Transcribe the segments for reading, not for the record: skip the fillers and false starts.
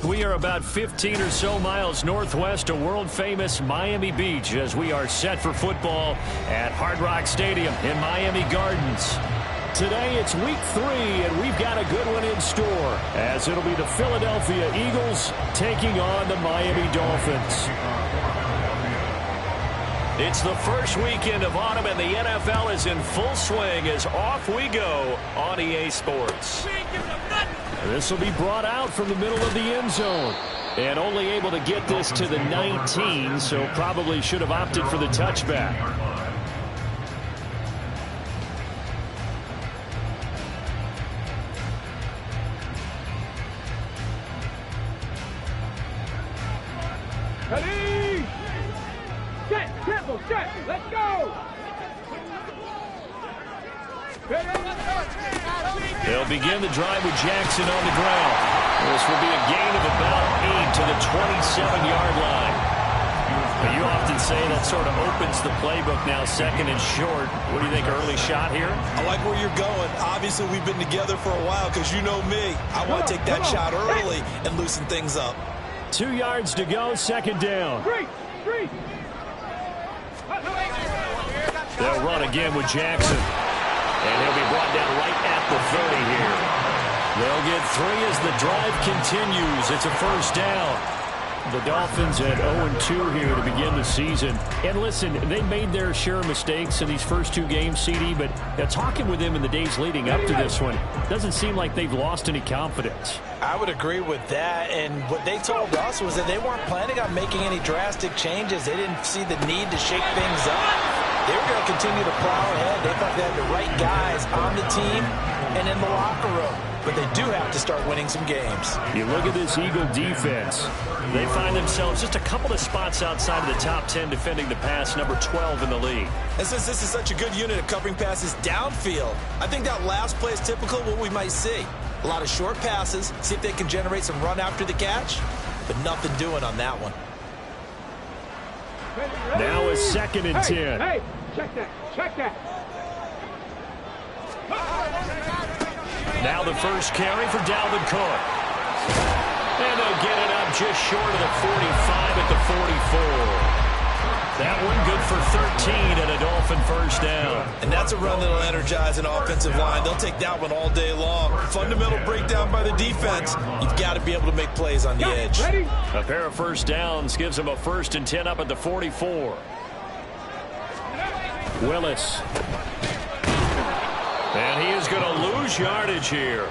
We are about 15 or so miles northwest of world-famous Miami Beach as we are set for football at Hard Rock Stadium in Miami Gardens. Today it's week 3, and we've got a good one in store as it'll be the Philadelphia Eagles taking on the Miami Dolphins. It's the first weekend of autumn, and the NFL is in full swing as off we go on EA Sports. This will be brought out from the middle of the end zone. And only able to get this to the 19, so probably should have opted for the touchback. Ready? Set, tempo, set, let's go! They'll begin the drive with Jackson on the ground. This will be a gain of about 8 to the 27-yard line. But you often say that sort of opens the playbook now, second and short. What do you think, early shot here? I like where you're going. Obviously, we've been together for a while because you know me. I want to take that shot early and loosen things up. 2 yards to go, second down. Three. They'll run again with Jackson. And he'll be brought down right at the 30 here. They'll get 3 as the drive continues. It's a first down. The Dolphins at 0-2 here to begin the season. And listen, they made their share of mistakes in these first 2 games, CD, but talking with them in the days leading up to this one, doesn't seem like they've lost any confidence. I would agree with that, and what they told us was that they weren't planning on making any drastic changes. They didn't see the need to shake things up. They were going to continue to plow ahead. They thought they had the right guys on the team and in the locker room. But they do have to start winning some games. You look at this Eagle defense. They find themselves just a couple of spots outside of the top 10 defending the pass, number 12 in the league. And since this is such a good unit of covering passes downfield, I think that last play is typical of what we might see. A lot of short passes, see if they can generate some run after the catch, but nothing doing on that one. Now a second and 10. Hey, check that. Now the first carry for Dalvin Cook. And they'll get it up just short of the 45 at the 44. That one good for 13 and a Dolphin first down. And that's a run that'll energize an offensive line. They'll take that one all day long. Fundamental breakdown by the defense. You've got to be able to make plays on the edge. Ready? A pair of first downs gives them a 1st and 10 up at the 44. Willis. And he is going to lose yardage here.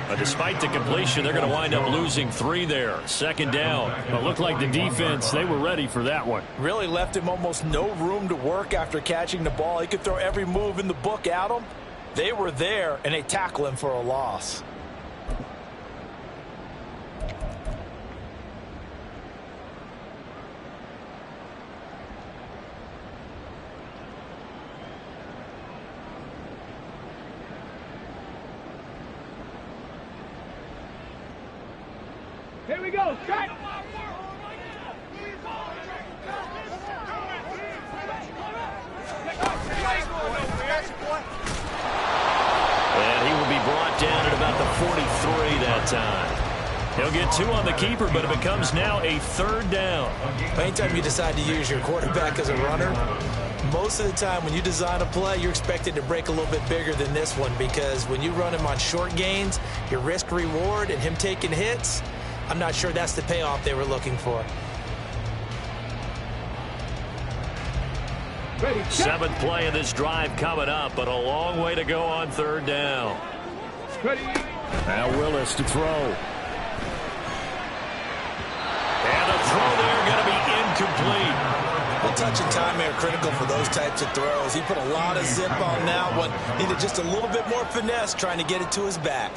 But despite the completion, they're going to wind up losing 3 there. Second down. But looked like the defense, they were ready for that one. Really left him almost no room to work after catching the ball. He could throw every move in the book at him. They were there, and they tackle him for a loss. Here we go, strike! And he will be brought down at about the 43 that time. He'll get 2 on the keeper, but it becomes now a 3rd down. Anytime you decide to use your quarterback as a runner, most of the time when you design a play, you're expected to break a little bit bigger than this one, because when you run him on short gains, your risk-reward and him taking hits, I'm not sure that's the payoff they were looking for. Ready, 7th play of this drive coming up, but a long way to go on 3rd down. Ready? Now Willis to throw. And the throw there going to be incomplete. Well, touch and timing are critical for those types of throws. He put a lot of zip on that one. Needed just a little bit more finesse trying to get it to his back.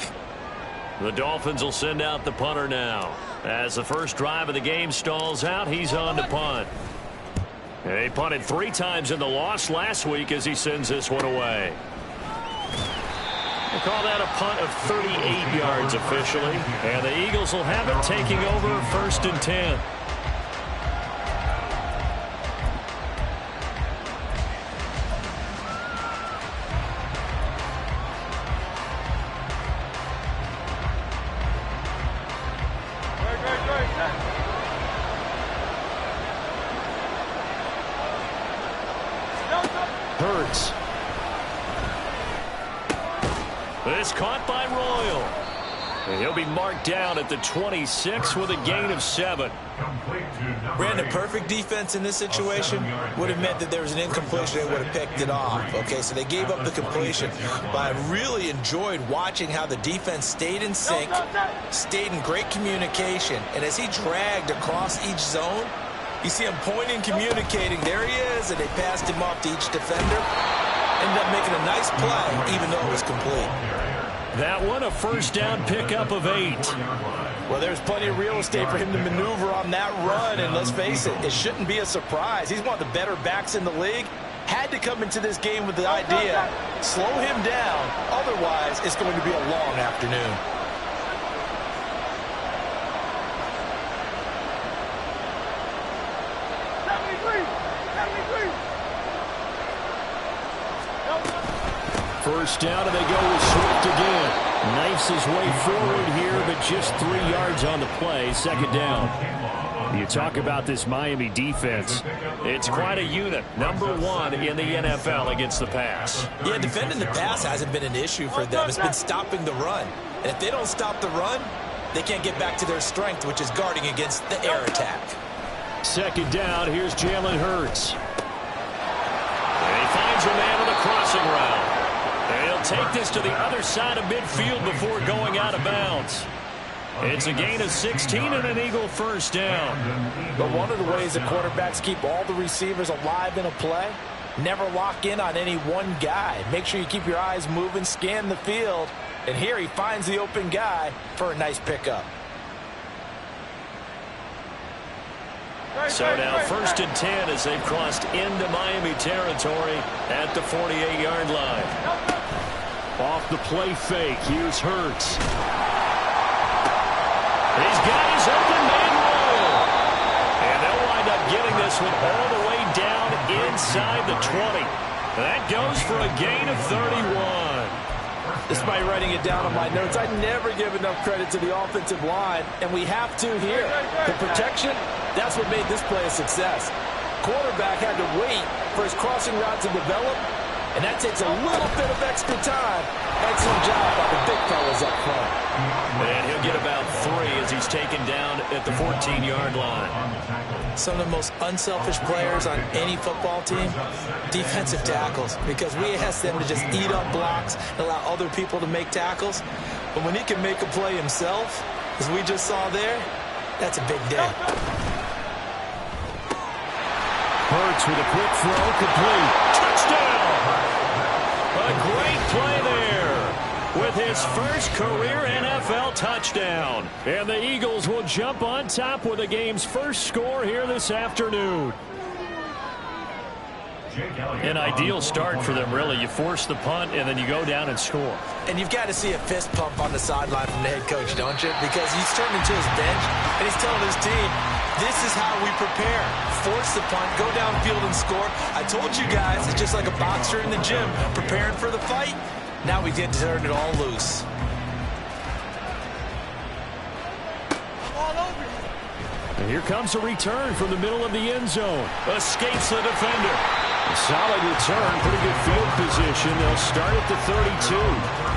The Dolphins will send out the punter now. As the first drive of the game stalls out, he's on to punt. He punted 3 times in the loss last week as he sends this one away. We'll call that a punt of 38 yards officially. And the Eagles will have it, taking over 1st and 10. It's caught by Royal. And he'll be marked down at the 26 with a gain of 7. Brandon, perfect defense in this situation would have meant that there was an incompletion. They would have picked it off. Okay, so they gave up the completion. But I really enjoyed watching how the defense stayed in sync, stayed in great communication. And as he dragged across each zone, you see him pointing, communicating. There he is, and they passed him off to each defender. Ended up making a nice play, even though it was complete. That one, a first down pickup of 8. Well, there's plenty of real estate for him to maneuver on that run, and let's face it, it shouldn't be a surprise. He's one of the better backs in the league. Had to come into this game with the idea, slow him down, otherwise it's going to be a long afternoon. First down, and they go with Swift again. Knifes his way forward here, but just 3 yards on the play. Second down. You talk about this Miami defense. It's quite a unit. Number 1 in the NFL against the pass. Yeah, defending the pass hasn't been an issue for them. It's been stopping the run. And if they don't stop the run, they can't get back to their strength, which is guarding against the air attack. Second down, here's Jalen Hurts. And he finds a man on the crossing route. And he'll take this to the other side of midfield before going out of bounds. It's a gain of 16 and an Eagle first down. But one of the ways that quarterbacks keep all the receivers alive in a play, never lock in on any one guy. Make sure you keep your eyes moving, scan the field. And here he finds the open guy for a nice pickup. So now 1st and 10 as they've crossed into Miami territory at the 48-yard line. Off the play fake, here's Hurts. He's got his open man Royal. And they'll wind up getting this one all the way down inside the 20. That goes for a gain of 31. Despite writing it down on my notes, I never give enough credit to the offensive line, and we have to here. The protection, that's what made this play a success. Quarterback had to wait for his crossing route to develop, and that takes a little bit of extra time. Excellent job by the big fellas up front. And he'll get about 3 as he's taken down at the 14-yard line. Some of the most unselfish players on any football team, defensive tackles, because we ask them to just eat up blocks and allow other people to make tackles. But when he can make a play himself, as we just saw there, that's a big day. Hurts with a quick throw, complete. Touchdown! A great play there with his first career NFL touchdown. And the Eagles will jump on top with the game's first score here this afternoon. An ideal start for them, really. You force the punt, and then you go down and score. And you've got to see a fist pump on the sideline from the head coach, don't you? Because he's turning to his bench, and he's telling his team, this is how we prepare. Force the punt, go downfield and score. I told you guys, it's just like a boxer in the gym, preparing for the fight. Now we get to turn it all loose. And here comes a return from the middle of the end zone. Escapes the defender. A solid return, pretty good field position. They'll start at the 32.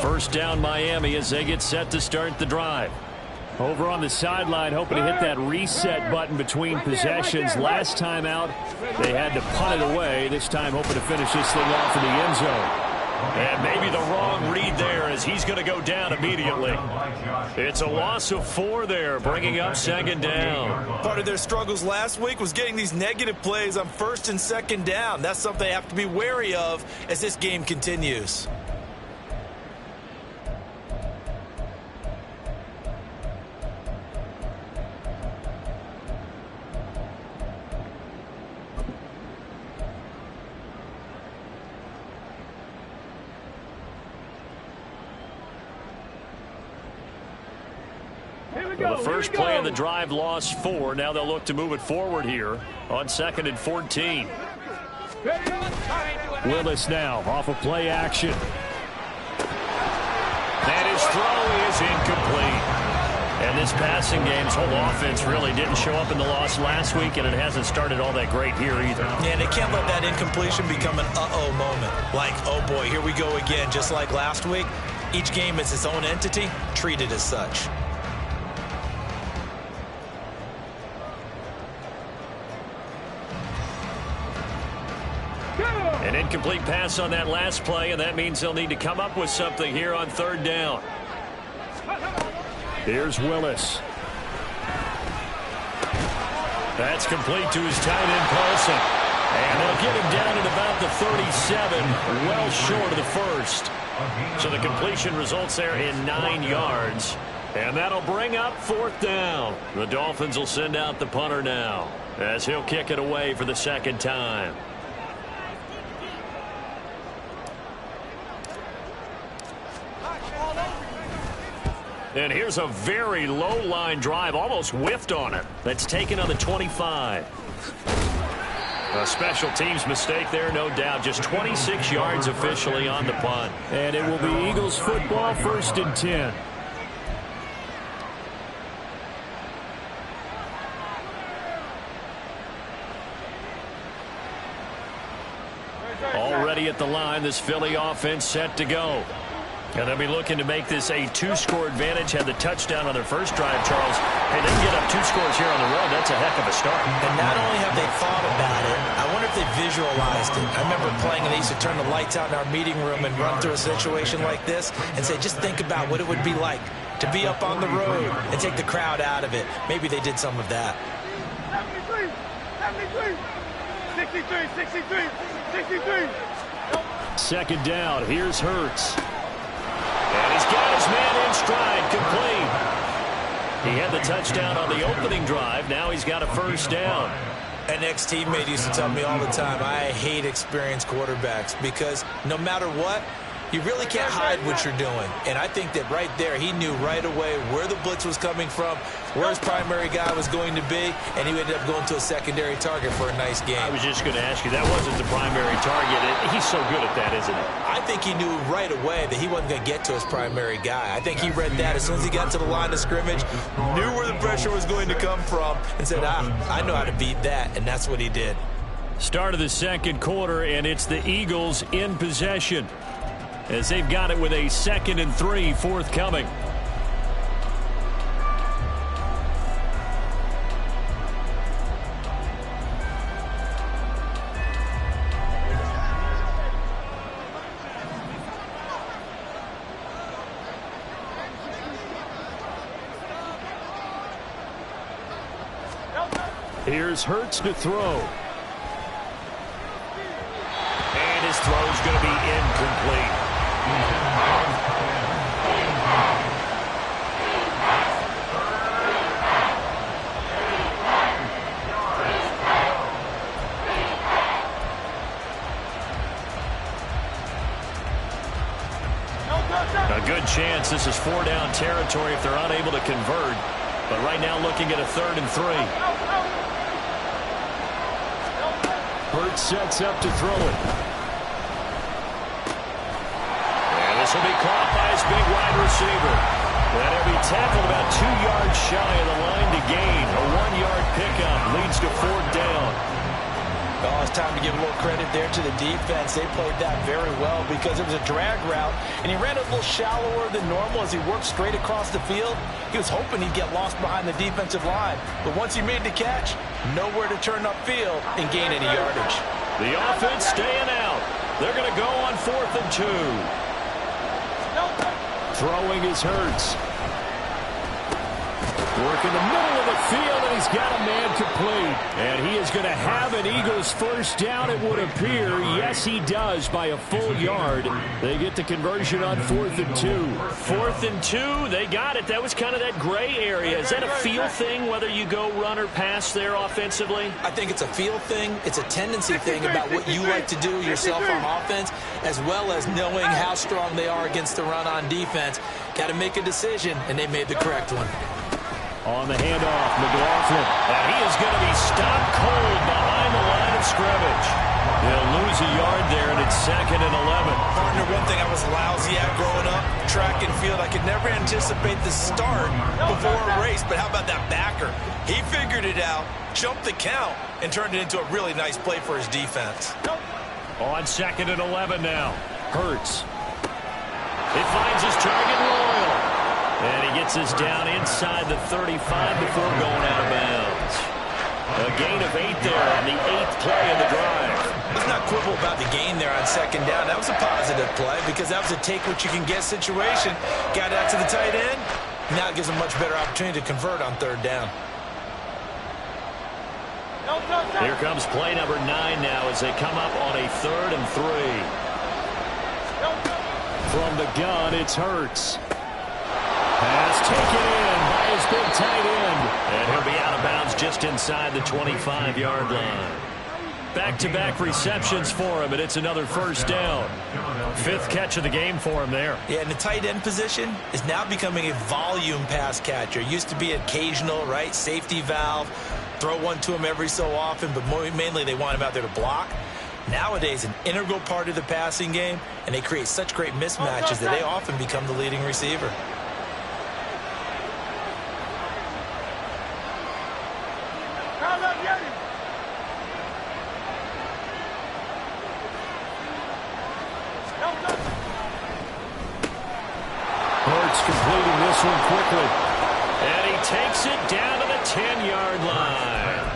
First down Miami as they get set to start the drive. Over on the sideline, hoping to hit that reset button between possessions. Last time out, they had to punt it away. This time, hoping to finish this thing off in the end zone. And maybe the wrong read there as he's going to go down immediately. It's a loss of 4 there, bringing up second down. Part of their struggles last week was getting these negative plays on first and second down. That's something they have to be wary of as this game continues. Well, the first play of the drive lost 4. Now they'll look to move it forward here on 2nd and 14. Ready? Willis now off of play action. And his throw is incomplete. And this passing game's whole offense really didn't show up in the loss last week, and it hasn't started all that great here either. Yeah, and they can't let that incompletion become an uh-oh moment. Like, oh boy, here we go again, just like last week. Each game is its own entity, treated as such. An incomplete pass on that last play, and that means they'll need to come up with something here on third down. Here's Willis. That's complete to his tight end, Paulson. And they'll get him down at about the 37, well short of the first. So the completion results there in 9 yards. And that'll bring up fourth down. The Dolphins will send out the punter now, as he'll kick it away for the second time. And here's a very low line drive, almost whiffed on it. That's taken on the 25. A special teams mistake there, no doubt. Just 26 yards officially on the punt. And it will be Eagles football, 1st and 10. Already at the line, this Philly offense set to go. And they'll be looking to make this a 2-score advantage. Had the touchdown on their first drive, Charles. Hey, they can get up 2 scores here on the road. That's a heck of a start. And not only have they thought about it, I wonder if they visualized it. I remember playing, and they used to turn the lights out in our meeting room and run through a situation like this and say, just think about what it would be like to be up on the road and take the crowd out of it. Maybe they did some of that. 73, 63, 63. Second down. Here's Hurts. And he's got his man in stride, complete. He had the touchdown on the opening drive. Now he's got a first down. An ex-teammate used to tell me all the time, I hate experienced quarterbacks because no matter what, you really can't hide what you're doing. And I think that right there, he knew right away where the blitz was coming from, where his primary guy was going to be, and he ended up going to a secondary target for a nice game. I was just going to ask you, that wasn't the primary target. He's so good at that, isn't he? I think he knew right away that he wasn't going to get to his primary guy. I think he read that as soon as he got to the line of scrimmage, knew where the pressure was going to come from, and said, I know how to beat that, and that's what he did. Start of the second quarter, and it's the Eagles in possession, as they've got it with a 2nd and 3 forthcoming. Here's Hurts to throw. And his throw is going to be incomplete. A good chance this is 4-down territory if they're unable to convert. But right now looking at a 3rd and 3. Hurts sets up to throw it. And this will be caught by his big wide receiver. And he'll be tackled about 2 yards shy of the line to gain. A 1-yard pickup leads to 4th down. Oh, it's time to give a little credit there to the defense. They played that very well because it was a drag route, and he ran a little shallower than normal as he worked straight across the field. He was hoping he'd get lost behind the defensive line, but once he made the catch, nowhere to turn upfield and gain any yardage. The offense staying out. They're going to go on 4th and 2. Throwing is Hurts. Work in the middle of the field, and he's got a man complete. And he is going to have an Eagles first down, it would appear. Yes, he does, by a full yard. They get the conversion on 4th and 2. 4th and 2, they got it. That was kind of that gray area. Is that a feel thing, whether you go run or pass there offensively? I think it's a feel thing. It's a tendency thing about what you like to do yourself on offense, as well as knowing how strong they are against the run on defense. Got to make a decision, and they made the correct one. On the handoff, McLaughlin. And he is going to be stopped cold behind the line of scrimmage. He'll lose a yard there and it's 2nd and 11. Partner, one thing I was lousy at growing up, track and field, I could never anticipate the start before a race, but how about that backer? He figured it out, jumped the count, and turned it into a really nice play for his defense. On 2nd and 11 now. Hurts. He finds his target, Royal. And he gets us down inside the 35 before going out of bounds. A gain of 8 there on the 8th play of the drive. Let's not quibble about the gain there on 2nd down. That was a positive play because that was a take-what-you-can-get situation. Got out to the tight end. Now it gives them a much better opportunity to convert on 3rd down. Here comes play number 9 now as they come up on a 3rd and 3. From the gun, it's Hurts. Pass taken in by his big tight end. And he'll be out of bounds just inside the 25-yard line. Back-to-back receptions for him, and it's another 1st down. 5th catch of the game for him there. Yeah, and the tight end position is now becoming a volume pass catcher. Used to be occasional, right? Safety valve. Throw one to him every so often, but mainly they want him out there to block. Nowadays, an integral part of the passing game, and they create such great mismatches that they often become the leading receiver. Hurts completing this one quickly. And he takes it down to the 10-yard line.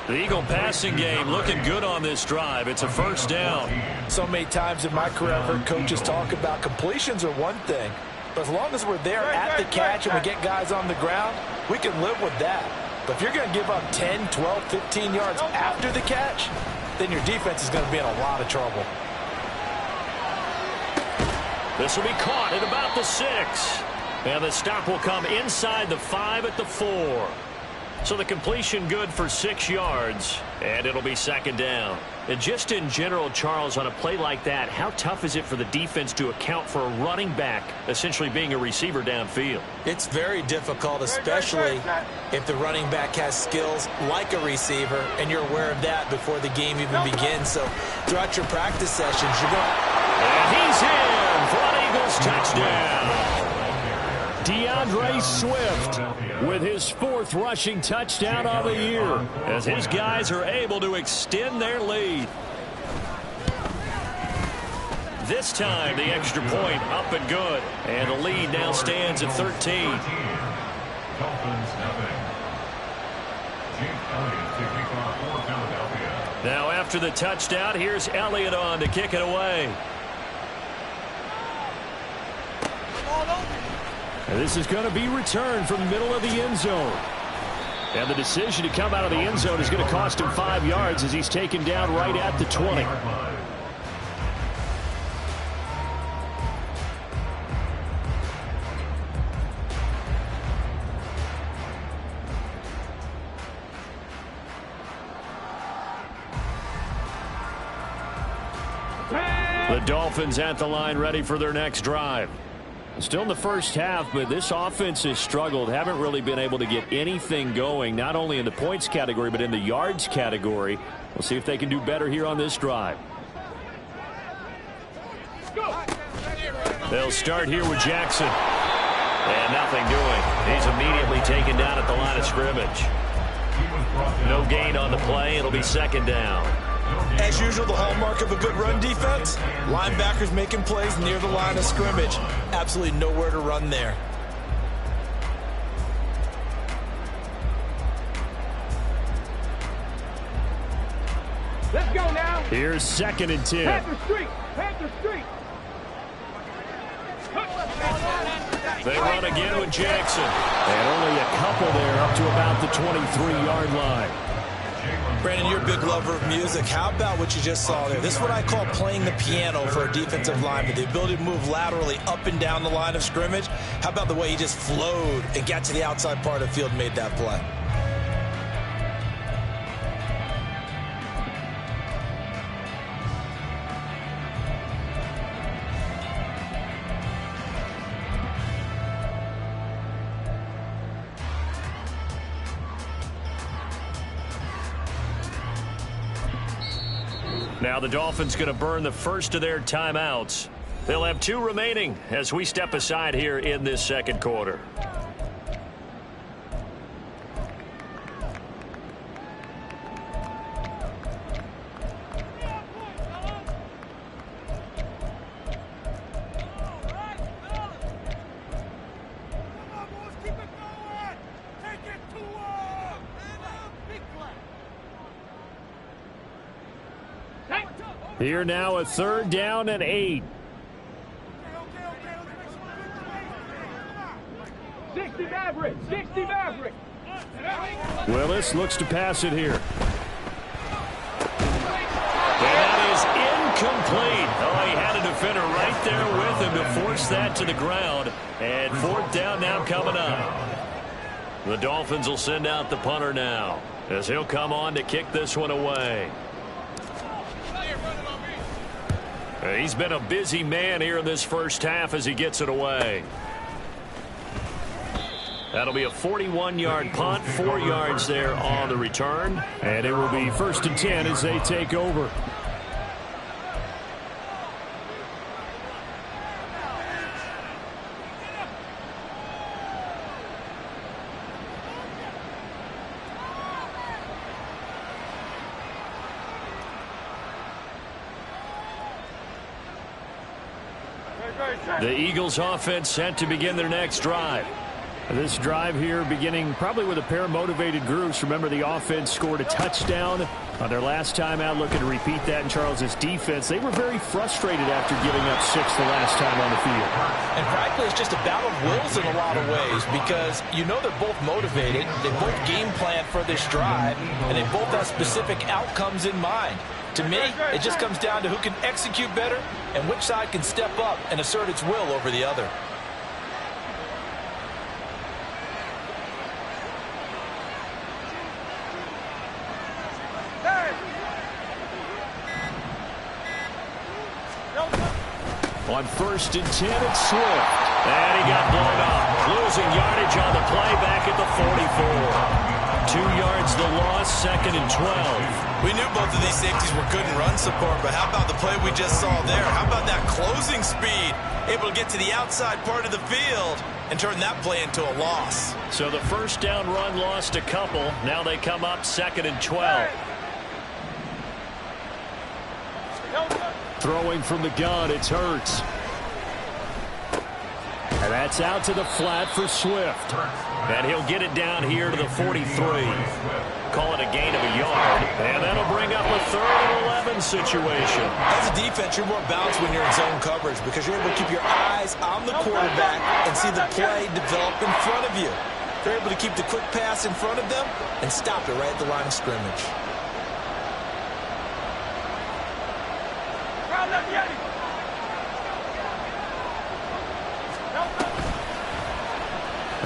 The Eagle passing game looking good on this drive. It's a 1st down. So many times in my career, I've heard coaches talk about completions are one thing. But as long as we're there at the catch and we get guys on the ground, we can live with that. But if you're going to give up 10, 12, 15 yards after the catch, then your defense is going to be in a lot of trouble. This will be caught at about the 6. And the stop will come inside the 5 at the 4. So the completion good for 6 yards, and it'll be 2nd down. And just in general, Charles, on a play like that, how tough is it for the defense to account for a running back essentially being a receiver downfield? It's very difficult, especially if the running back has skills like a receiver, and you're aware of that before the game even begins. So throughout your practice sessions, you're going... And he's in for an Eagles touchdown. DeAndre Swift with his 4th rushing touchdown of the year as his guys are able to extend their lead. This time the extra point up and good, and the lead now stands at 13. Now after the touchdown, here's Elliott on to kick it away. And this is going to be returned from the middle of the end zone. And the decision to come out of the end zone is going to cost him 5 yards as he's taken down right at the 20. The Dolphins at the line ready for their next drive. Still in the first half, but this offense has struggled. Haven't really been able to get anything going, not only in the points category, but in the yards category. We'll see if they can do better here on this drive. They'll start here with Jackson. And nothing doing. He's immediately taken down at the line of scrimmage. No gain on the play. It'll be 2nd down. As usual, the hallmark of a good run defense, linebackers making plays near the line of scrimmage. Absolutely nowhere to run there. Let's go now. Here's 2nd and 10. Panther Street. Panther Street. They run again with Jackson. And only a couple there up to about the 23-yard line. Brandon, you're a big lover of music. How about what you just saw there? This is what I call playing the piano for a defensive lineman. The ability to move laterally up and down the line of scrimmage. How about the way he just flowed and got to the outside part of the field and made that play? Now the Dolphins going to burn the first of their timeouts. They'll have 2 remaining as we step aside here in this second quarter. Here now a 3rd down and 8. 60 Maverick! 60 Maverick! Willis looks to pass it here. And that is incomplete. Oh, he had a defender right there with him to force that to the ground. And 4th down now coming up. The Dolphins will send out the punter now as he'll come on to kick this one away. He's been a busy man here in this first half as he gets it away. That'll be a 41-yard punt, 4 yards there on the return. And it will be 1st and 10 as they take over. The Eagles offense set to begin their next drive. This drive here beginning probably with a pair of motivated groups. Remember, the offense scored a touchdown on their last time out. Looking to repeat that in Charles's defense. They were very frustrated after giving up 6 the last time on the field. And frankly, it's just a battle of wills in a lot of ways because you know they're both motivated. They both game plan for this drive, and they both have specific outcomes in mind. To me, it just comes down to who can execute better and which side can step up and assert its will over the other. On 1st and 10, it's Swift. And he got blown up. Losing yardage on the play back at the 44. 2 yards the loss, 2nd and 12. We knew both of these safeties were good in run support, but how about the play we just saw there? How about that closing speed? Able to get to the outside part of the field and turn that play into a loss. So the 1st down run lost a couple. Now they come up 2nd and 12. Throwing from the gun, it's Hurts. And that's out to the flat for Swift. And he'll get it down here to the 43. Call it a gain of a yard. And that'll bring up a 3rd and 11 situation. As a defense, you're more balanced when you're in zone coverage because you're able to keep your eyes on the quarterback and see the play develop in front of you. They're able to keep the quick pass in front of them and stop it right at the line of scrimmage.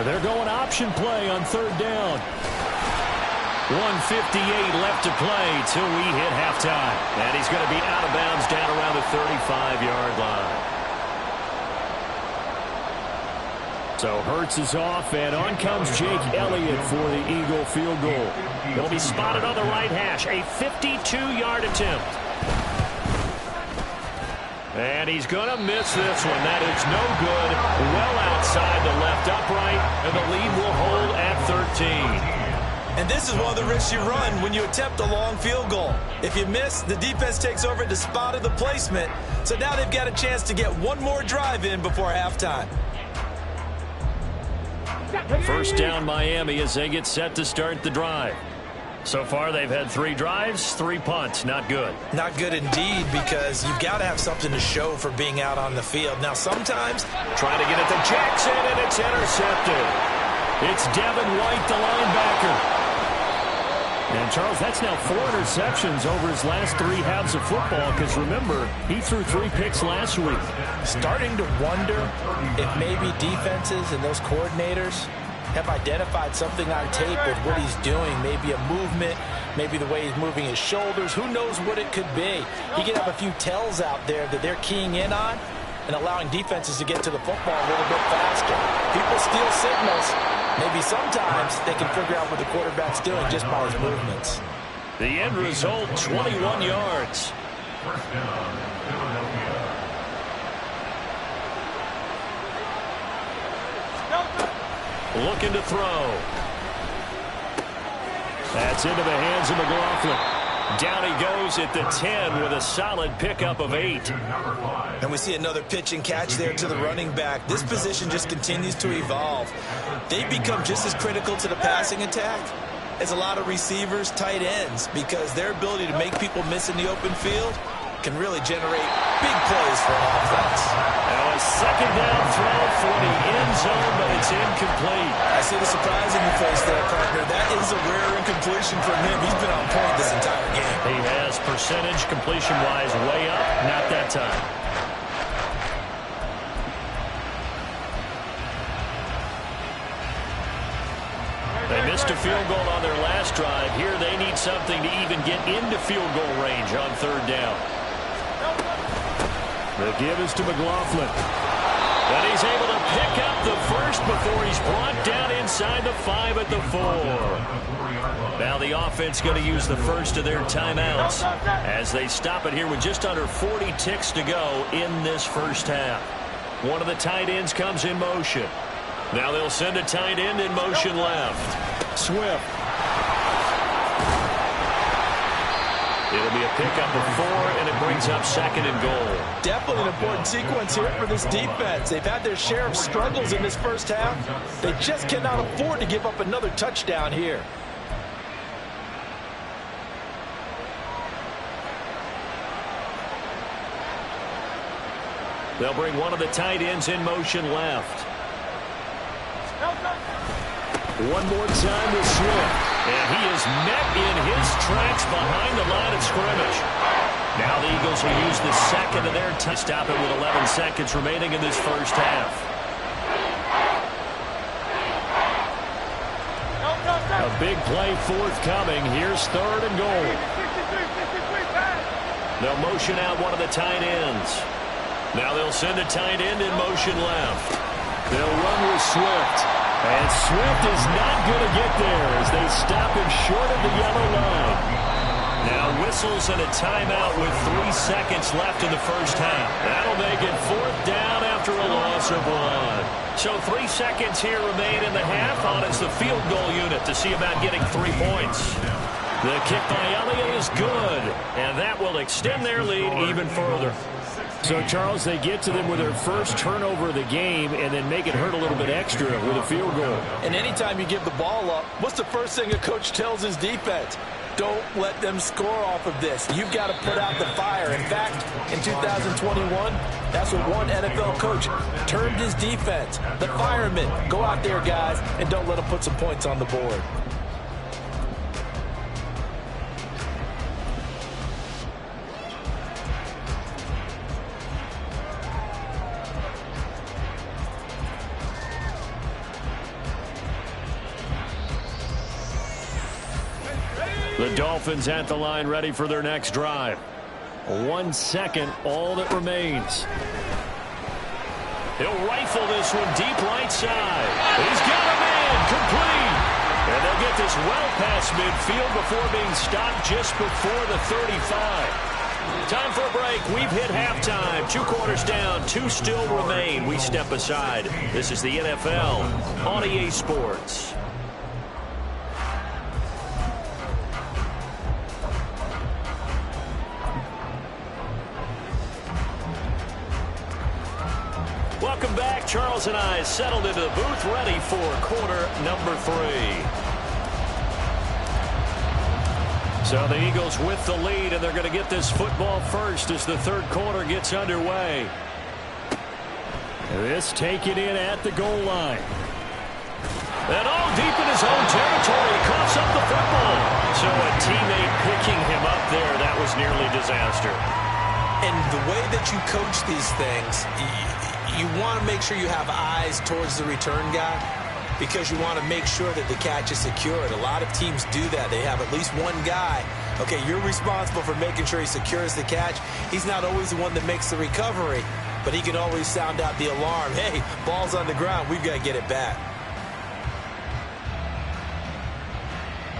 They're going option play on 3rd down. 1:58 left to play till we hit halftime. And he's going to be out of bounds down around the 35-yard line. So Hurts is off, and on comes Jake Elliott for the Eagle field goal. He'll be spotted on the right hash. A 52-yard attempt. And he's going to miss this one. That is no good. Well outside the left upright, and the lead will hold at 13. And this is one of the risks you run when you attempt a long field goal. If you miss, the defense takes over at the spot of the placement. So now they've got a chance to get one more drive in before halftime. 1st down Miami as they get set to start the drive. So far, they've had 3 drives, 3 punts. Not good. Not good indeed, because you've got to have something to show for being out on the field. Now, sometimes trying to get it to Jackson, and it's intercepted. It's Devin White, the linebacker. And, Charles, that's now 4 interceptions over his last 3 halves of football, because, remember, he threw 3 picks last week. Starting to wonder if maybe defenses and those coordinators have identified something on tape with what he's doing. Maybe a movement, maybe the way he's moving his shoulders. Who knows what it could be? He could have a few tells out there that they're keying in on and allowing defenses to get to the football a little bit faster. People steal signals. Maybe sometimes they can figure out what the quarterback's doing just by his movements. The end result, 21 yards. Looking to throw. That's into the hands of McLaughlin. Down he goes at the 10 with a solid pickup of 8. And we see another pitch and catch there to the running back. This position just continues to evolve. They become just as critical to the passing attack as a lot of receivers, tight ends, because their ability to make people miss in the open field can really generate big plays for an offense. Now a second down throw for the end zone, but it's incomplete. I see the surprise in your face there, partner. That is a rare incompletion from him. He's been on point this entire game. He has percentage completion-wise way up, not that time. They missed a field goal on their last drive. Here they need something to even get into field goal range on third down. The give is to McLaughlin. But he's able to pick up the first before he's brought down inside the 5 at the 4. Now the offense going to use the first of their timeouts as they stop it here with just under 40 ticks to go in this first half. One of the tight ends comes in motion. Now they'll send a tight end in motion left. Swift. It'll be a pickup of 4, and it brings up second and goal. Definitely an important sequence here for this defense. They've had their share of struggles in this first half. They just cannot afford to give up another touchdown here. They'll bring one of the tight ends in motion left. One more time with Swift. And he is met in his tracks behind the line of scrimmage. Now the Eagles will use the second of their time. Stop it with 11 seconds remaining in this first half. A big play forthcoming. Here's third and goal. They'll motion out one of the tight ends. Now they'll send a tight end in motion left. They'll run with Swift. And Swift is not going to get there as they stop him short of the yellow line. Now whistles and a timeout with 3 seconds left in the first half. That'll make it fourth down after a loss of 1. So 3 seconds here remain in the half on as the field goal unit to see about getting 3 points. The kick by Elliott is good, and that will extend their lead even further. So, Charles, they get to them with their first turnover of the game and then make it hurt a little bit extra with a field goal. And anytime you give the ball up, what's the first thing a coach tells his defense? Don't let them score off of this. You've got to put out the fire. In fact, in 2021, that's what one NFL coach termed his defense. The firemen. Go out there, guys, and don't let them put some points on the board. The Dolphins at the line ready for their next drive. 1 second, all that remains. He'll rifle this one deep right side. He's got a man, complete. And they'll get this well past midfield before being stopped just before the 35. Time for a break. We've hit halftime. 2 quarters down, 2 still remain. We step aside. This is the NFL on EA Sports. Welcome back. Charles and I settled into the booth ready for quarter number 3. So the Eagles with the lead, and they're going to get this football first as the third quarter gets underway. This taken in at the goal line. And all deep in his own territory, coughs up the football. So a teammate picking him up there, that was nearly disaster. And the way that you coach these things, you want to make sure you have eyes towards the return guy because you want to make sure that the catch is secured. A lot of teams do that. They have at least one guy. Okay, you're responsible for making sure he secures the catch. He's not always the one that makes the recovery, but he can always sound out the alarm. Hey, ball's on the ground. We've got to get it back.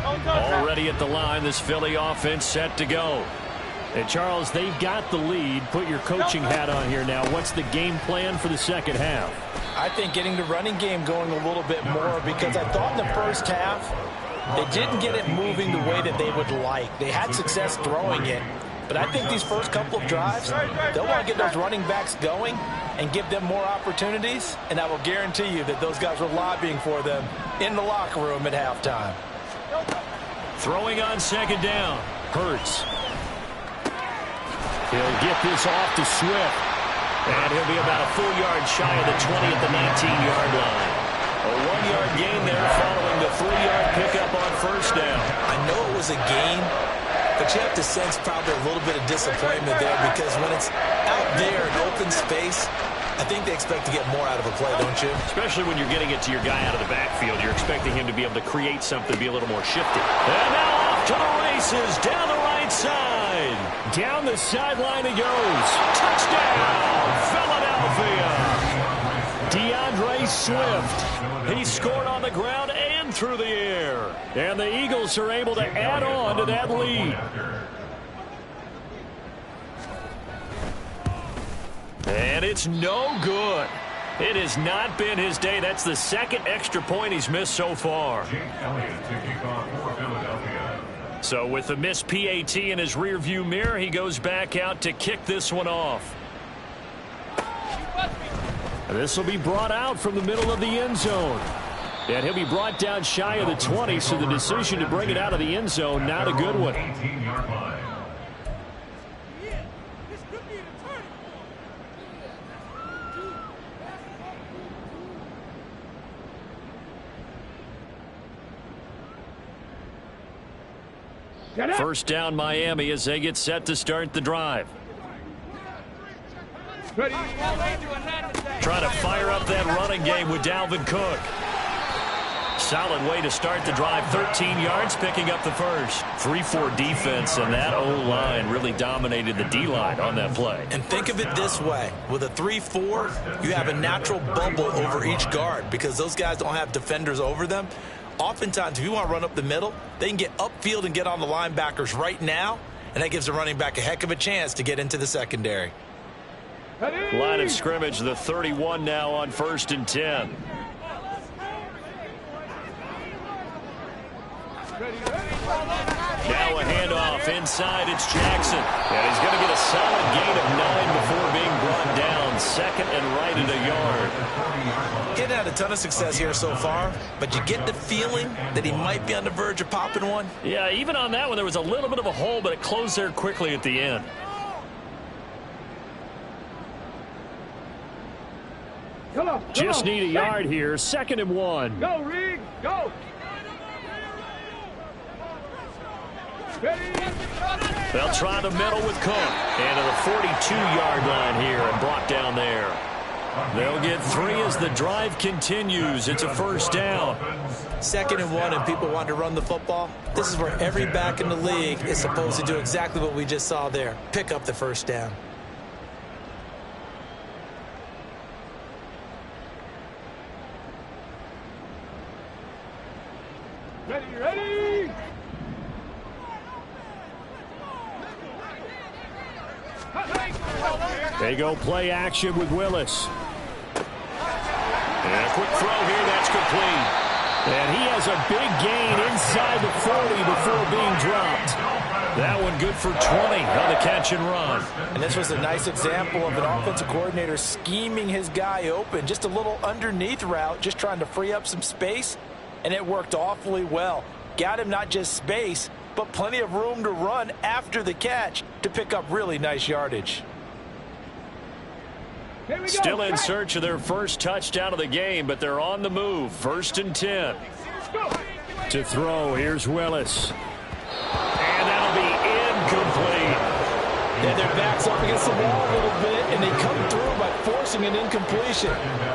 Already at the line, this Philly offense set to go. And Charles, they've got the lead. Put your coaching hat on here now. What's the game plan for the second half? I think getting the running game going a little bit more, because I thought in the first half they didn't get it moving the way that they would like. They had success throwing it, but I think these first couple of drives, they'll want to get those running backs going and give them more opportunities, and I will guarantee you that those guys were lobbying for them in the locker room at halftime. Throwing on second down. Hurts. He'll get this off to Swift. And he'll be about a full yard shy of the 20 at the 19-yard line. A 1-yard gain there following the 3-yard pickup on first down. I know it was a gain, but you have to sense probably a little bit of disappointment there, because when it's out there in open space, I think they expect to get more out of a play, don't you? Especially when you're getting it to your guy out of the backfield. You're expecting him to be able to create something, be a little more shifty. And now off to the races, down the right side. Down the sideline he goes. Touchdown, Philadelphia. DeAndre Swift. He scored on the ground and through the air. And the Eagles are able to add on to that lead. And it's no good. It has not been his day. That's the second extra point he's missed so far. So with the missed PAT in his rearview mirror, he goes back out to kick this one off. This will be brought out from the middle of the end zone. And he'll be brought down shy of the 20, so the decision to bring it out of the end zone, not a good one. First down Miami as they get set to start the drive. Trying to fire up that running game with Dalvin Cook. Solid way to start the drive. 13 yards, picking up the first. 3-4 defense, and that O-line really dominated the D-line on that play. And think of it this way. With a 3-4, you have a natural bubble over each guard, because those guys don't have defenders over them. Oftentimes, if you want to run up the middle, they can get upfield and get on the linebackers right now, and that gives the running back a heck of a chance to get into the secondary. Line of scrimmage, the 31 now on 1st and 10. Now a handoff inside. It's Jackson. And he's going to get a solid gain of 9 before being brought down. Second and right at a yard. He hadn't had a ton of success here so far, but you get the feeling that he might be on the verge of popping one. Yeah, even on that one, there was a little bit of a hole, but it closed there quickly at the end. Just need a yard here. 2nd and 1. Go, Reed. Go. They'll try the middle with Cook. And to the 42-yard line here and brought down there. They'll get 3 as the drive continues. It's a first down. 2nd and 1, and people want to run the football. This is where every back in the league is supposed to do exactly what we just saw there. Pick up the first down. Ready. They go play action with Willis. And a quick throw here, that's complete. And he has a big gain inside the 40 before being dropped. That one good for 20 on the catch and run. And this was a nice example of an offensive coordinator scheming his guy open. Just a little underneath route, just trying to free up some space. And it worked awfully well. Got him not just space, but plenty of room to run after the catch to pick up really nice yardage. Still in search of their first touchdown of the game, but they're on the move. 1st and 10. To throw, here's Willis. And that'll be incomplete. Yeah, their back's up against the wall a little bit, and they come through by forcing an incompletion.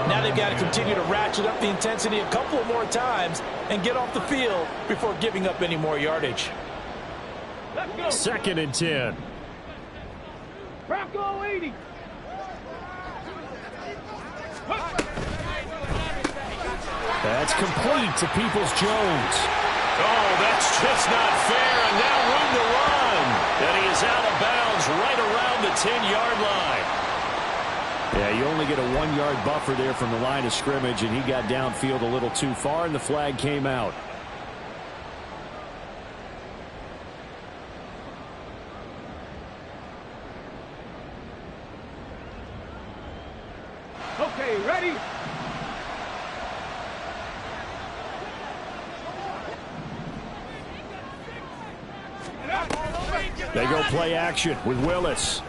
Now they've got to continue to ratchet up the intensity a couple more times and get off the field before giving up any more yardage. 2nd and 10. Bronco 80. That's complete to Peoples-Jones. Oh, that's just not fair, and now room to run. And he is out of bounds right around the 10-yard line. Yeah, you only get a 1-yard buffer there from the line of scrimmage, and he got downfield a little too far, and the flag came out. Okay, ready? They go play action with Willis.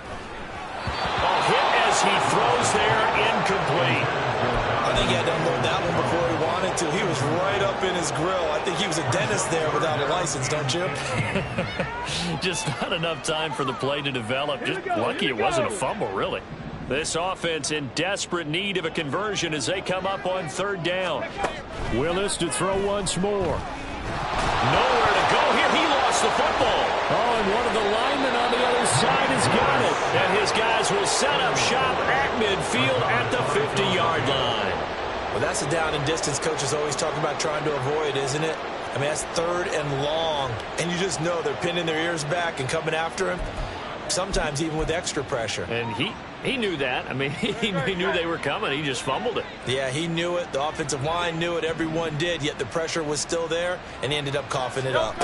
Oh, hit as he throws there, incomplete. I think he had to unload that one before he wanted to. He was right up in his grill. I think he was a dentist there without a license, don't you? Just not enough time for the play to develop. Just lucky it wasn't a fumble, really. This offense in desperate need of a conversion as they come up on 3rd down. Willis to throw once more. Nowhere to go here. He lost the football. Oh, and one of the linemen on the other side has got it. And his guys will set up shop at midfield at the 50-yard line. Well, that's the down and distance coaches always talk about trying to avoid, isn't it? I mean, that's 3rd and long. And you just know they're pinning their ears back and coming after him, sometimes even with extra pressure. And he knew that. I mean, he knew they were coming. He just fumbled it. Yeah, he knew it. The offensive line knew it. Everyone did, yet the pressure was still there, and he ended up coughing it up.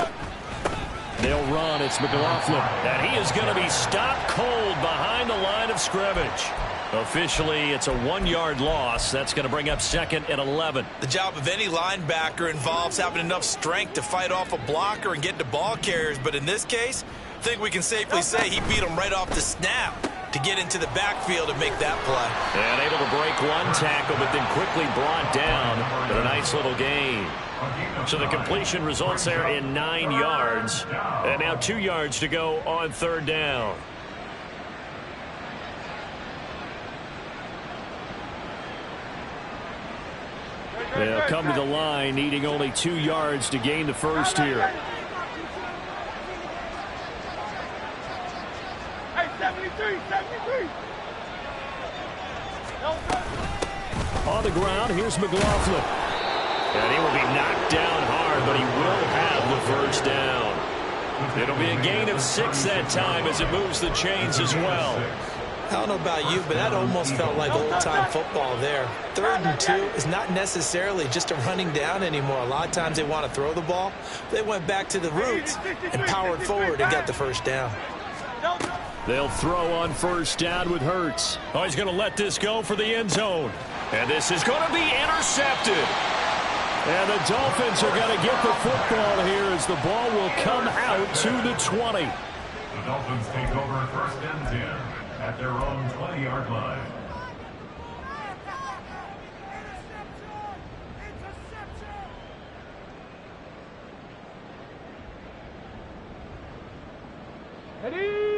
They'll run. It's McLaughlin. And he is going to be stopped cold behind the line of scrimmage. Officially, it's a 1-yard loss. That's going to bring up 2nd and 11. The job of any linebacker involves having enough strength to fight off a blocker and get to ball carriers. But in this case, I think we can safely say he beat him right off the snap to get into the backfield and make that play. And able to break one tackle, but then quickly brought down with a nice little gain. So the completion results there in 9 yards. And now 2 yards to go on 3rd down. They'll come to the line, needing only 2 yards to gain the first here. Hey, 73. On the ground, here's McLaughlin. And he will be knocked down hard, but he will have the first down. It'll be a gain of 6 that time as it moves the chains as well. I don't know about you, but that almost felt like old-time football there. 3rd and 2 is not necessarily just a running down anymore. A lot of times they want to throw the ball. They went back to the roots and powered forward and got the first down. They'll throw on 1st down with Hurts. Oh, he's going to let this go for the end zone. And this is going to be intercepted. And the Dolphins are going to get the football here as the ball will come out to the 20. The Dolphins take over 1st and 10 at their own 20-yard line.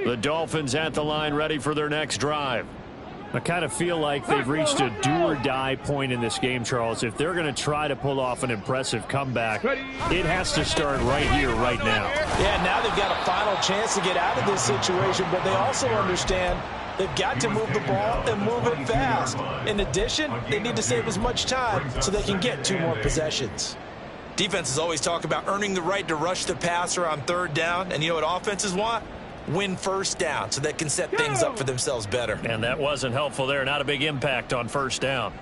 The Dolphins at the line, ready for their next drive. I kind of feel like they've reached a do-or-die point in this game, Charles. If they're going to try to pull off an impressive comeback, it has to start right here, right now. Yeah, now they've got a final chance to get out of this situation, but they also understand they've got to move the ball and move it fast. In addition, they need to save as much time so they can get 2 more possessions. Defenses always talk about earning the right to rush the passer on 3rd down, and you know what offenses want? Win 1st down so they can set things up for themselves better. And that wasn't helpful there. Not a big impact on 1st down.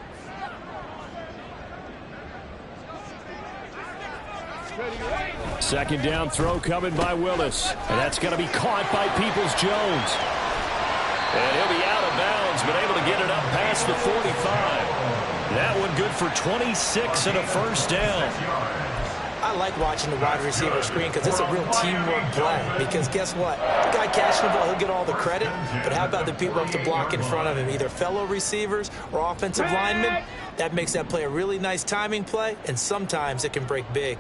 Second down throw coming by Willis. And that's going to be caught by Peoples-Jones. And he'll be out of bounds, but able to get it up past the 45. That one good for 26 and a 1st down. I like watching the wide receiver screen because it's a real teamwork play. Because guess what? The guy catching the ball, he'll get all the credit. But how about the people who have to block in front of him, either fellow receivers or offensive linemen? That makes that play a really nice timing play, and sometimes it can break big.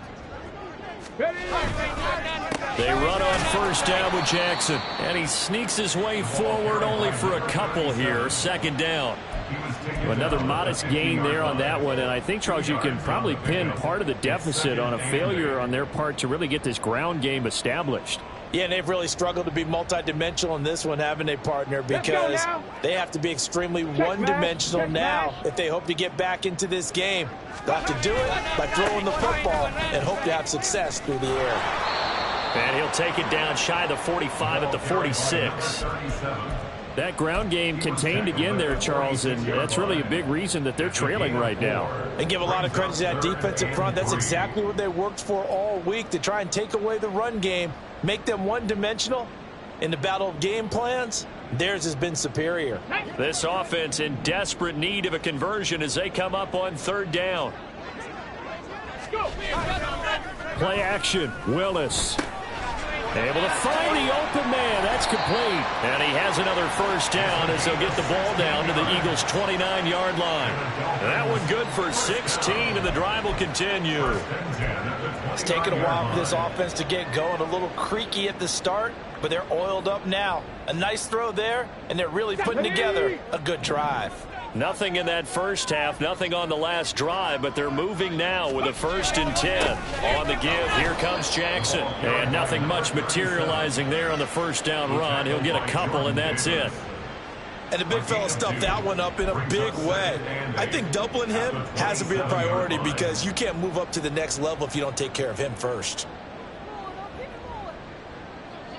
They run on 1st down with Jackson. And he sneaks his way forward only for a couple here. 2nd down. Another modest gain there on that one, and I think, Charles, you can probably pin part of the deficit on a failure on their part to really get this ground game established. Yeah, and they've really struggled to be multidimensional in this one, haven't they, partner? Because they have to be extremely one-dimensional now if they hope to get back into this game. They'll have to do it by throwing the football and hope to have success through the air. And he'll take it down shy of the 45 at the 46. That ground game contained again there, Charles, and that's really a big reason that they're trailing right now. They give a lot of credit to that defensive front. That's exactly what they worked for all week, to try and take away the run game, make them one-dimensional. In the battle of game plans, theirs has been superior. This offense in desperate need of a conversion as they come up on third down. Play action, Willis. Able to find the open man. That's complete. And he has another first down as they'll get the ball down to the Eagles' 29-yard line. That one good for 16, and the drive will continue. It's taken a while for this offense to get going. A little creaky at the start, but they're oiled up now. A nice throw there, and they're really putting together a good drive. Nothing in that first half, nothing on the last drive, but they're moving now with a 1st and 10. On the give, here comes Jackson. And nothing much materializing there on the first down run. He'll get a couple, and that's it. And the big fella stuffed that one up in a big way. I think doubling him has to be a priority because you can't move up to the next level if you don't take care of him first.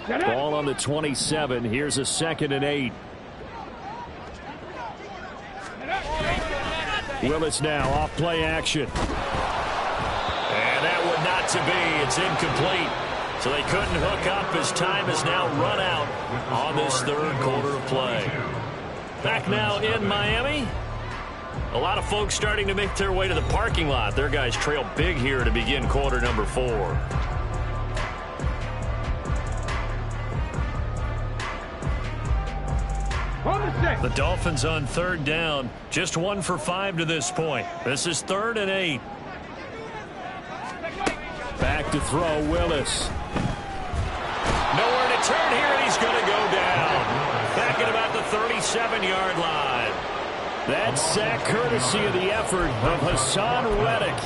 Ball on the 27. Here's a 2nd and 8. Willis now off play action. And that one not to be. It's incomplete. So they couldn't hook up as time is now run out on this third quarter of play. Back now in Miami. A lot of folks starting to make their way to the parking lot. Their guys trail big here to begin quarter number 4. The Dolphins on third down. Just 1 for 5 to this point. This is 3rd and 8. Back to throw, Willis. Nowhere to turn here, and he's going to go down. Back at about the 37-yard line. That sack courtesy of the effort of Hassan Reddick.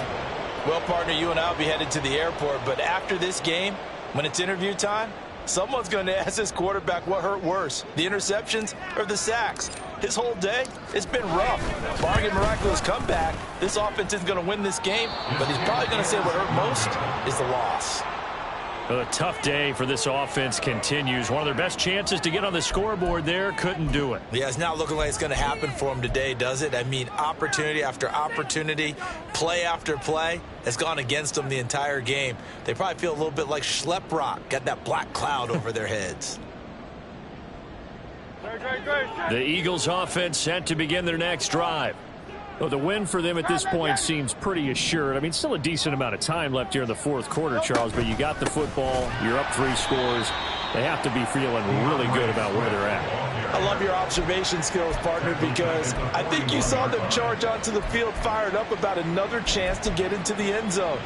Well, partner, you and I will be headed to the airport, but after this game, when it's interview time, someone's going to ask this quarterback what hurt worse, the interceptions or the sacks. His whole day, it's been rough. Barring a miraculous comeback, this offense isn't going to win this game, but he's probably going to say what hurt most is the loss. A tough day for this offense continues. One of their best chances to get on the scoreboard there, couldn't do it. Yeah, it's not looking like it's going to happen for him today, does it? I mean, opportunity after opportunity, play after play has gone against them the entire game. They probably feel a little bit like Schlep Rock, got that black cloud over their heads. The Eagles offense set to begin their next drive. Well, the win for them at this point seems pretty assured. I mean, still a decent amount of time left here in the fourth quarter, Charles, but you got the football, you're up 3 scores. They have to be feeling really good about where they're at. I love your observation skills, partner, because I think you saw them charge onto the field fired up about another chance to get into the end zone.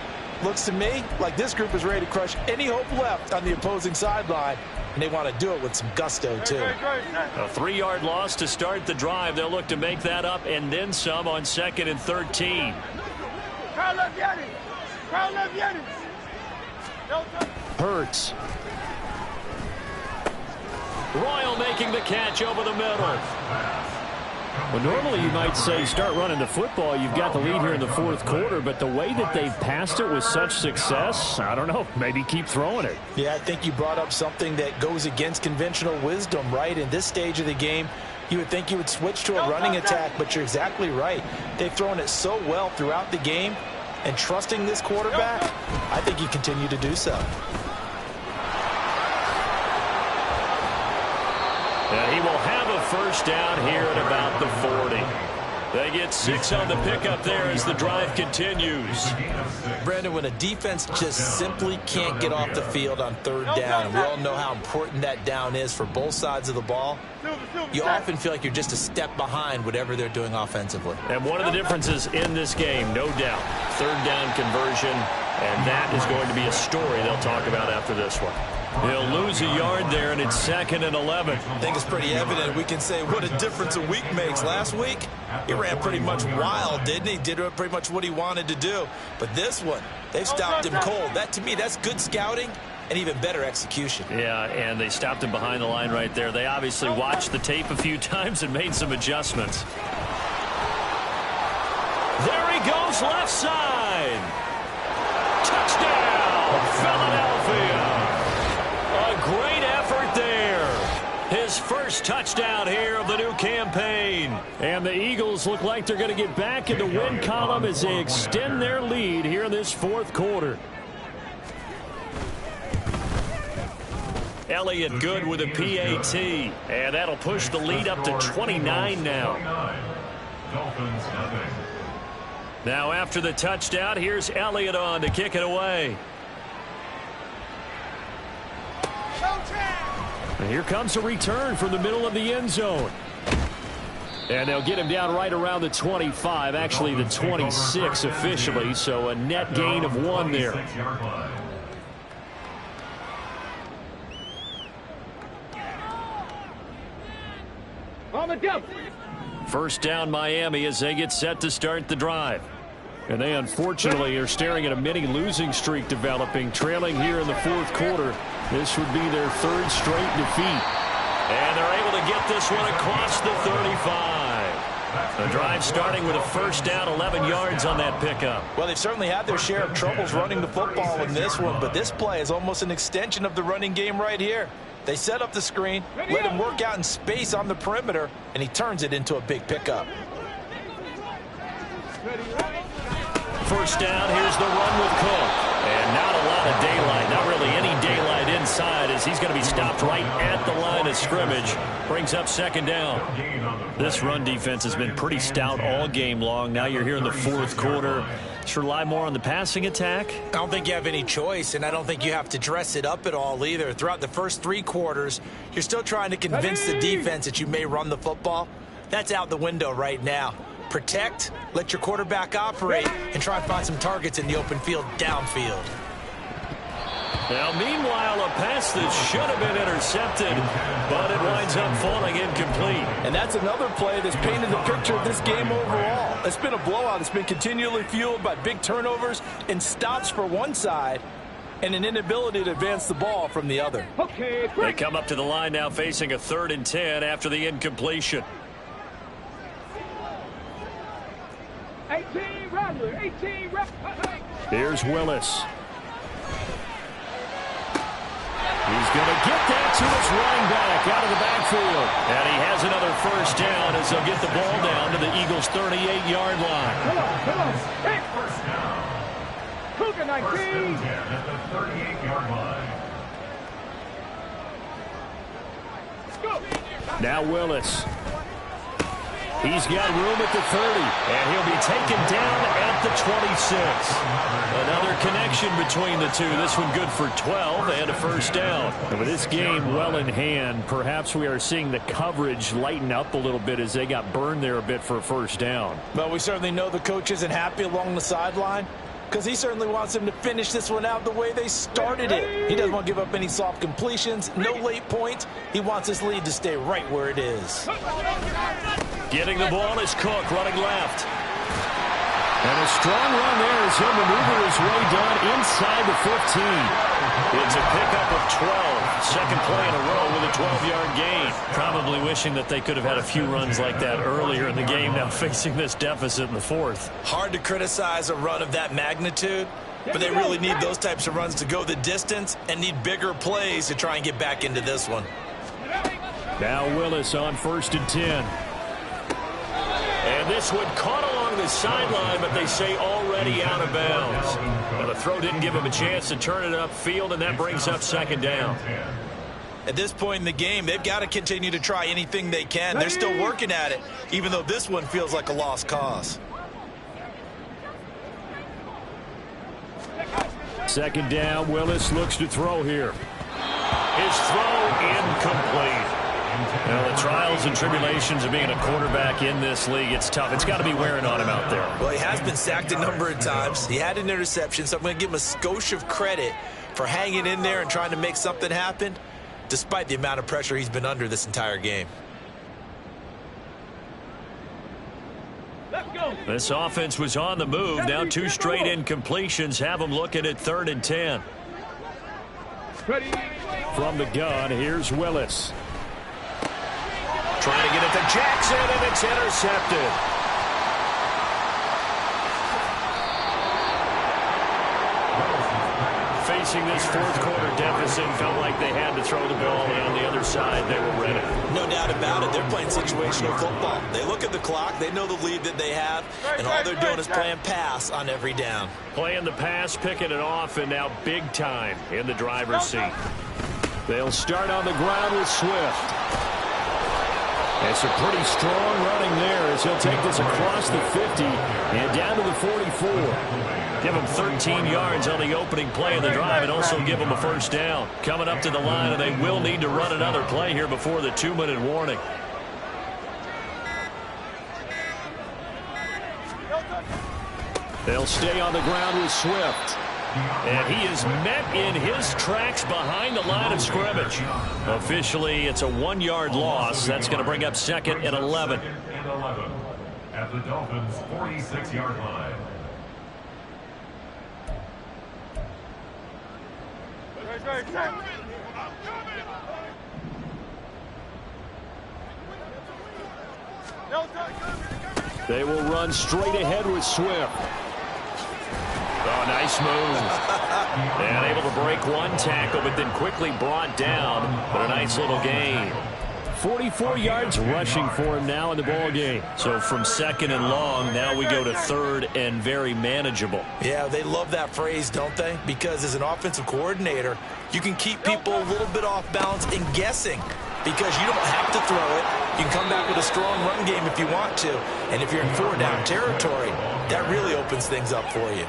Looks to me like this group is ready to crush any hope left on the opposing sideline, and they want to do it with some gusto, too. A 3-yard loss to start the drive. They'll look to make that up and then some on 2nd and 13. Hurts. Royal making the catch over the middle. Well, normally you might say start running the football. You've got the lead here in the fourth quarter, but the way that they've passed it with such success, I don't know, maybe keep throwing it. Yeah, I think you brought up something that goes against conventional wisdom, right? In this stage of the game, you would think you would switch to a running attack, but you're exactly right. They've thrown it so well throughout the game, and trusting this quarterback, I think you continue to do so. He will have a first down here at about the 40. They get 6 on the pickup there as the drive continues. Brandon, when a defense just simply can't get off the field on third down, and we all know how important that down is for both sides of the ball, you often feel like you're just a step behind whatever they're doing offensively. And one of the differences in this game, no doubt, third down conversion, and that is going to be a story they'll talk about after this one. He'll lose a yard there, and it's 2nd and 11. I think it's pretty evident. We can say what a difference a week makes. Last week, he ran pretty much wild, didn't he? Did pretty much what he wanted to do. But this one, they've stopped him cold. That, to me, that's good scouting and even better execution. Yeah, and they stopped him behind the line right there. They obviously watched the tape a few times and made some adjustments. There he goes, left side. Touchdown, Philadelphia. his first touchdown here of the new campaign. And the Eagles look like they're going to get back in the win column as they extend their lead here in this fourth quarter. Elliott good with a PAT. And that'll push the lead up to 29 now. Now after the touchdown, here's Elliott on to kick it away. And here comes a return from the middle of the end zone. And they'll get him down right around the 25, actually the 26 officially, so a net gain of 1 there. On the double. First down Miami as they get set to start the drive. And they unfortunately are staring at a mini losing streak developing, trailing here in the fourth quarter. This would be their 3rd straight defeat. And they're able to get this one across the 35. The drive starting with a first down, 11 yards on that pickup. Well, they've certainly had their share of troubles running the football in this one, but this play is almost an extension of the running game right here. They set up the screen, let him work out in space on the perimeter, and he turns it into a big pickup. First down, here's the run with Cook. And not a lot of daylight, not really any daylight inside as he's going to be stopped right at the line of scrimmage. Brings up second down. This run defense has been pretty stout all game long. Now you're here in the fourth quarter. Should rely more on the passing attack? I don't think you have any choice, and I don't think you have to dress it up at all either. Throughout the first 3 quarters, you're still trying to convince the defense that you may run the football. That's out the window right now. Protect, let your quarterback operate, and try and find some targets in the open field downfield. Now, meanwhile, a pass that should have been intercepted, but it winds up falling incomplete. And that's another play that's painted the picture of this game overall. It's been a blowout. It's been continually fueled by big turnovers and stops for one side and an inability to advance the ball from the other. Okay, They come up to the line now facing a 3rd and 10 after the incompletion. 18 Rattler, 18 Rattler. Here's Willis. He's going to get that to his running back out of the backfield. And he has another first down as they'll get the ball down to the Eagles' 38-yard line. Come on. Hey. Cougar 19. First and 10 at the 38-yard line. Let's go. Now Willis. He's got room at the 30, and he'll be taken down at the 26. Another connection between the two. This one good for 12 and a first down. And with this game well in hand, perhaps we are seeing the coverage lighten up a little bit as they got burned there a bit for a first down. Well, we certainly know the coach isn't happy along the sideline because he certainly wants them to finish this one out the way they started it. He doesn't want to give up any soft completions, no late points. He wants his lead to stay right where it is. Getting the ball is Cook running left. And a strong run there as he'll maneuver his way down inside the 15. It's a pickup of 12. Second play in a row with a 12-yard gain. Probably wishing that they could have had a few runs like that earlier in the game, now facing this deficit in the fourth. Hard to criticize a run of that magnitude, but they really need those types of runs to go the distance and need bigger plays to try and get back into this one. Now Willis on 1st and 10. And this one caught along the sideline, but they say already out of bounds. Well, the throw didn't give him a chance to turn it upfield, and that brings up second down. At this point in the game, they've got to continue to try anything they can. They're still working at it, even though this one feels like a lost cause. Second down, Willis looks to throw here. His throw incomplete. Well, the trials and tribulations of being a quarterback in this league, it's tough. It's got to be wearing on him out there. Well, he has been sacked a number of times. He had an interception, so I'm going to give him a skosh of credit for hanging in there and trying to make something happen, despite the amount of pressure he's been under this entire game. Let's go. This offense was on the move. Now 2 straight incompletions have them looking at 3rd and 10. Ready. From the gun, here's Willis. Trying to get it to Jackson, and it's intercepted. facing this fourth quarter deficit, felt like they had to throw the ball, and on the other side, they were ready. No doubt about it. They're playing situational football. They look at the clock. They know the lead that they have, and all they're doing is playing pass on every down. Playing the pass, picking it off, and now big time in the driver's seat. They'll start on the ground with Swift. It's a pretty strong running there as he'll take this across the 50 and down to the 44. Give him 13 yards on the opening play of the drive and also give him a first down. Coming up to the line, and they will need to run another play here before the 2-minute warning. They'll stay on the ground with Swift. And he is met in his tracks behind the line of scrimmage. Officially, it's a 1-yard loss. That's going to bring up 2nd and 11. At the Dolphins' 46-yard line. They will run straight ahead with Swift. Oh, nice move. And able to break one tackle, but then quickly brought down. But a nice little gain. 44 yards rushing for him now in the ball game. So from 2nd and long, now we go to 3rd and very manageable. Yeah, they love that phrase, don't they? Because as an offensive coordinator, you can keep people a little bit off balance and guessing. Because you don't have to throw it. You can come back with a strong run game if you want to. And if you're in 4-down territory, that really opens things up for you.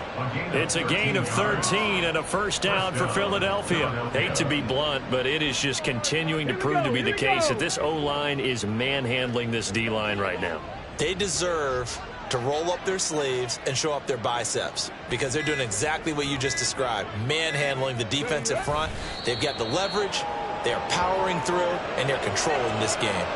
It's a gain of 13 and a first down for Philadelphia. Hate to be blunt, but it is just continuing to prove to be the case that this O-line is manhandling this D-line right now. They deserve to roll up their sleeves and show up their biceps because they're doing exactly what you just described, manhandling the defensive front. They've got the leverage. They are powering through, and they're controlling this game.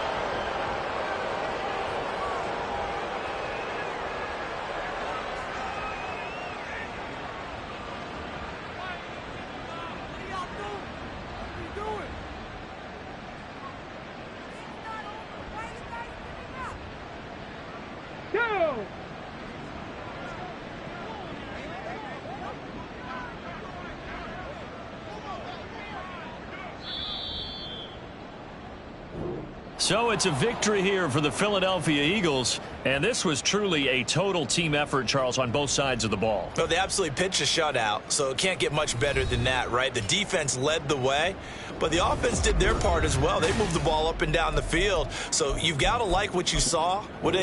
So it's a victory here for the Philadelphia Eagles, and this was truly a total team effort, Charles, on both sides of the ball. Well, they absolutely pitched a shutout, so it can't get much better than that, right? The defense led the way, but the offense did their part as well. They moved the ball up and down the field, so you've got to like what you saw. What